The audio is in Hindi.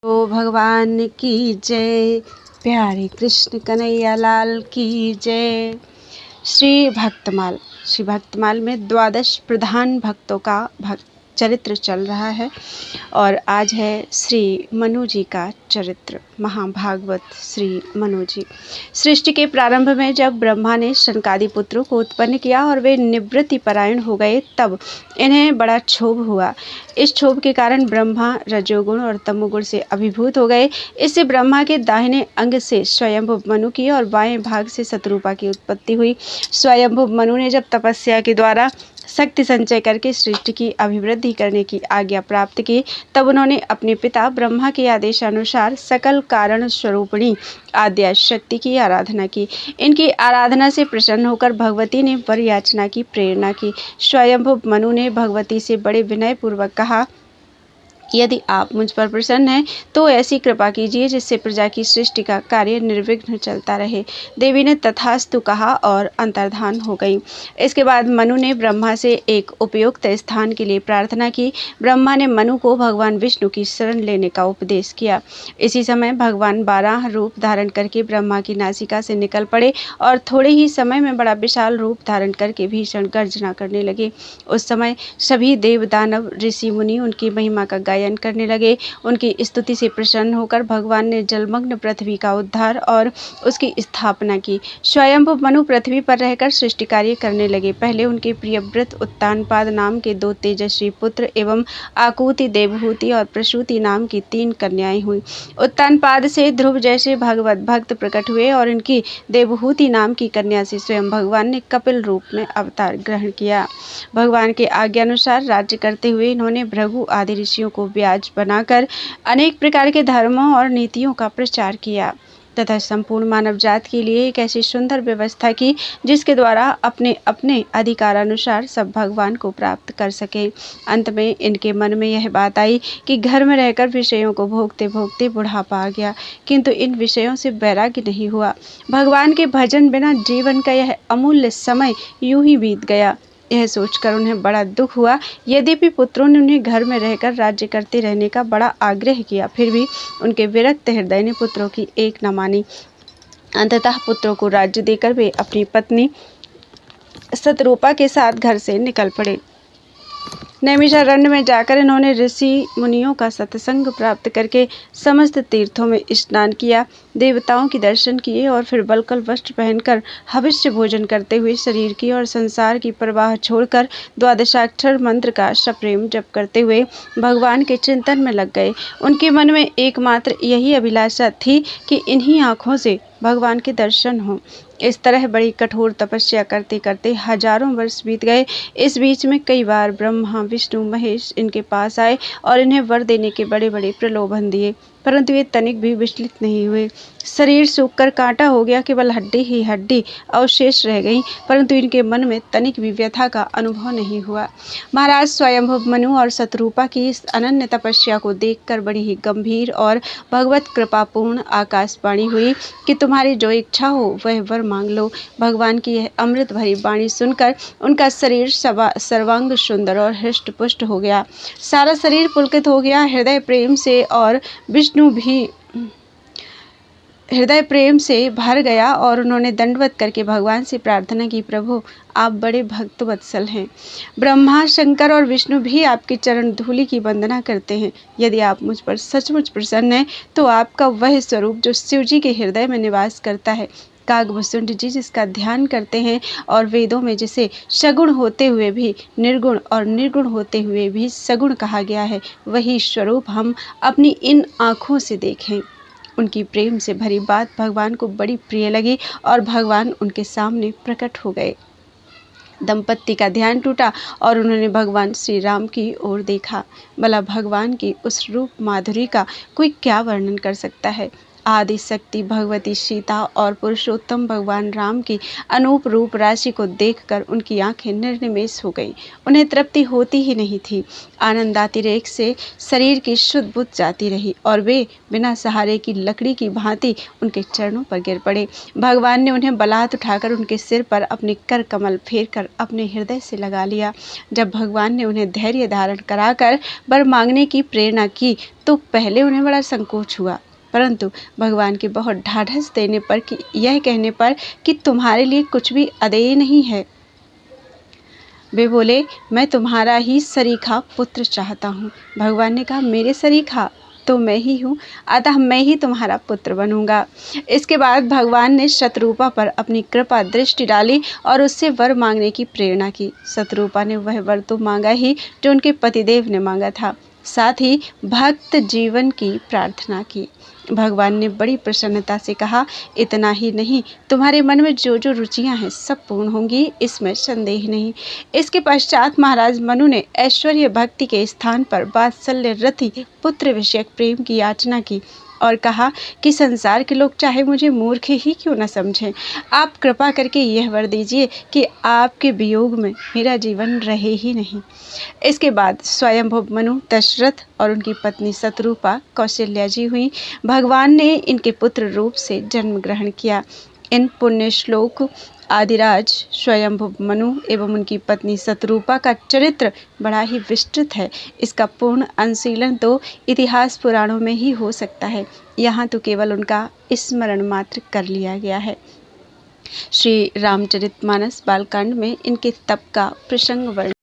तो भगवान की जय, प्यारे कृष्ण कन्हैया लाल की जय। श्री भक्तमाल में द्वादश प्रधान भक्तों का चरित्र चल रहा है और आज है श्री मनु जी का चरित्र। महाभागवत श्री मनु जी। सृष्टि के प्रारंभ में जब ब्रह्मा ने शनकादि पुत्रों को उत्पन्न किया और वे निवृत्ति परायण हो गए, तब इन्हें बड़ा क्षोभ हुआ। इस क्षोभ के कारण ब्रह्मा रजोगुण और तमोगुण से अभिभूत हो गए। इससे ब्रह्मा के दाहिने अंग से स्वयंभुव मनु की और बाएं भाग से शतरूपा की उत्पत्ति हुई। स्वयंभुव मनु ने जब तपस्या के द्वारा शक्ति संचय करके सृष्टि की अभिवृद्धि करने की आज्ञा प्राप्त की, तब उन्होंने अपने पिता ब्रह्मा के आदेशानुसार सकल कारण स्वरूपिणी आद्या शक्ति की आराधना की। इनकी आराधना से प्रसन्न होकर भगवती ने वर याचना की प्रेरणा की। स्वयंभुव मनु ने भगवती से बड़े विनय पूर्वक कहा, यदि आप मुझ पर प्रसन्न हैं तो ऐसी कृपा कीजिए जिससे प्रजा की सृष्टि का कार्य निर्विघ्न चलता रहे। देवी ने तथास्तु कहा और अंतर्धान हो गई। इसके बाद मनु ने ब्रह्मा से एक उपयुक्त स्थान के लिए प्रार्थना की। ब्रह्मा ने मनु को भगवान विष्णु की शरण लेने का उपदेश किया। इसी समय भगवान 12 रूप धारण करके ब्रह्मा की नासिका से निकल पड़े और थोड़े ही समय में बड़ा विशाल रूप धारण करके भीषण गर्जना करने लगे। उस समय सभी देव दानव ऋषि मुनि उनकी महिमा का गायन करने लगे। उनकी स्तुति से प्रसन्न होकर भगवान ने जलमग्न पृथ्वी का उद्धार और उसकी स्थापना की। स्वयंभुव मनु पृथ्वी पर रहकर सृष्टि कार्य करने लगे। पहले उनके प्रियव्रत उत्तानपाद नाम के 2 तेजस्वी पुत्र एवं आकुति, देवहूति और प्रसूति नाम की 3 कन्याएं हुई। उत्तानपाद से ध्रुव जैसे भगवत भक्त प्रकट हुए और इनकी देवहूति नाम की कन्या से स्वयं भगवान ने कपिल रूप में अवतार ग्रहण किया। भगवान के आज्ञानुसार राज्य करते हुए इन्होंने भृगु आदि ऋषियों को ब्याज बनाकर अनेक प्रकार के धर्मों और नीतियों का प्रचार किया तथा संपूर्ण मानव जात के लिए एक ऐसी सुंदर व्यवस्था की जिसके द्वारा अपने अपने अधिकारानुसार सब भगवान को प्राप्त कर सके। अंत में इनके मन में यह बात आई कि घर में रहकर विषयों को भोगते भोगते बुढ़ापा आ गया, किंतु इन विषयों से वैराग्य नहीं हुआ। भगवान के भजन बिना जीवन का यह अमूल्य समय यूं ही बीत गया। यह सोचकर उन्हें बड़ा दुख हुआ। यद्यपि पुत्रों ने उन्हें घर में रहकर राज्य करते रहने का बड़ा आग्रह किया, फिर भी उनके विरक्त हृदय ने पुत्रों की एक न मानी। अंततः पुत्रों को राज्य देकर वे अपनी पत्नी शतरूपा के साथ घर से निकल पड़े। नैमिषारण्य में जाकर इन्होंने ऋषि मुनियों का सत्संग प्राप्त करके समस्त तीर्थों में स्नान किया, देवताओं के दर्शन किए और फिर बलकल वस्त्र पहनकर हविष्य भोजन करते हुए शरीर की और संसार की परवाह छोड़कर द्वादशाक्षर मंत्र का सप्रेम जप करते हुए भगवान के चिंतन में लग गए। उनके मन में एकमात्र यही अभिलाषा थी कि इन्हीं आँखों से भगवान के दर्शन हों। इस तरह बड़ी कठोर तपस्या करते करते हजारों वर्ष बीत गए। इस बीच में कई बार ब्रह्मा, विष्णु, महेश इनके पास आए और इन्हें वर देने के बड़े बड़े प्रलोभन दिए, परंतु ये तनिक भी विचलित नहीं हुए। शरीर सूखकर कांटा हो गया, केवल हड्डी ही हड्डी अवशेष रह गई, परंतु इनके मन में तनिक भी व्यथा का अनुभव नहीं हुआ। महाराज स्वयंभुव मनु और शतरूपा की इस अनन्य तपस्या को देखकर बड़ी ही गंभीर और भगवत कृपापूर्ण आकाशवाणी हुई कि तुम्हारी जो इच्छा हो वह वर मांग लो। भगवान की यह अमृत भरी वाणी सुनकर उनका शरीर सर्वांग सुंदर और हृष्ट पुष्ट हो गया। सारा शरीर पुलकित हो गया। हृदय प्रेम से भर गया और उन्होंने दंडवत करके भगवान से प्रार्थना की, प्रभु आप बड़े भक्त वत्सल हैं। ब्रह्मा, शंकर और विष्णु भी आपकी चरण धूलि की वंदना करते हैं। यदि आप मुझ पर सचमुच प्रसन्न हैं तो आपका वह स्वरूप जो शिव जी के हृदय में निवास करता है, कागभूषुंड जी जिसका ध्यान करते हैं और वेदों में जिसे सगुण होते हुए भी निर्गुण और निर्गुण होते हुए भी सगुण कहा गया है, वही स्वरूप हम अपनी इन आँखों से देखें। उनकी प्रेम से भरी बात भगवान को बड़ी प्रिय लगी और भगवान उनके सामने प्रकट हो गए। दंपत्ति का ध्यान टूटा और उन्होंने भगवान श्री राम की ओर देखा। भला भगवान की उस रूप माधुरी का कोई क्या वर्णन कर सकता है। आदि शक्ति भगवती सीता और पुरुषोत्तम भगवान राम की अनूप रूप राशि को देखकर उनकी आंखें निर्निमेष हो गई। उन्हें तृप्ति होती ही नहीं थी। आनंदातिरेक से शरीर की शुद्ध बुद्ध जाती रही और वे बिना सहारे की लकड़ी की भांति उनके चरणों पर गिर पड़े। भगवान ने उन्हें बलात् उठाकर उनके सिर पर अपने कर कमल फेर कर अपने हृदय से लगा लिया। जब भगवान ने उन्हें धैर्य धारण कराकर वर मांगने की प्रेरणा की तो पहले उन्हें बड़ा संकोच हुआ, परंतु भगवान के बहुत ढाढ़स देने पर यह कहने पर कि तुम्हारे लिए कुछ भी अदेय नहीं है, वे बोले, मैं तुम्हारा ही सरीखा पुत्र चाहता हूँ। भगवान ने कहा, मेरे सरीखा तो मैं ही हूँ, अतः मैं ही तुम्हारा पुत्र बनूंगा। इसके बाद भगवान ने शतरूपा पर अपनी कृपा दृष्टि डाली और उससे वर मांगने की प्रेरणा की। शतरूपा ने वह वर तो मांगा ही जो उनके पतिदेव ने मांगा था, साथ ही भक्त जीवन की प्रार्थना की। भगवान ने बड़ी प्रसन्नता से कहा, इतना ही नहीं, तुम्हारे मन में जो जो रुचियां हैं सब पूर्ण होंगी, इसमें संदेह नहीं। इसके पश्चात महाराज मनु ने ऐश्वर्य भक्ति के स्थान पर वात्सल्य रति पुत्र विषयक प्रेम की याचना की और कहा कि संसार के लोग चाहे मुझे मूर्ख ही क्यों न समझें, आप कृपा करके यह वर दीजिए कि आपके वियोग में मेरा जीवन रहे ही नहीं। इसके बाद स्वयंभुव मनु दशरथ और उनकी पत्नी शतरूपा कौशल्या जी हुई। भगवान ने इनके पुत्र रूप से जन्म ग्रहण किया। इन पुण्य श्लोक आदिराज स्वयंभुव मनु एवं उनकी पत्नी शतरूपा का चरित्र बड़ा ही विस्तृत है। इसका पूर्ण अनुशीलन तो इतिहास पुराणों में ही हो सकता है, यहाँ तो केवल उनका स्मरण मात्र कर लिया गया है। श्री रामचरितमानस बालकांड में इनके तप का प्रसंग वर्णन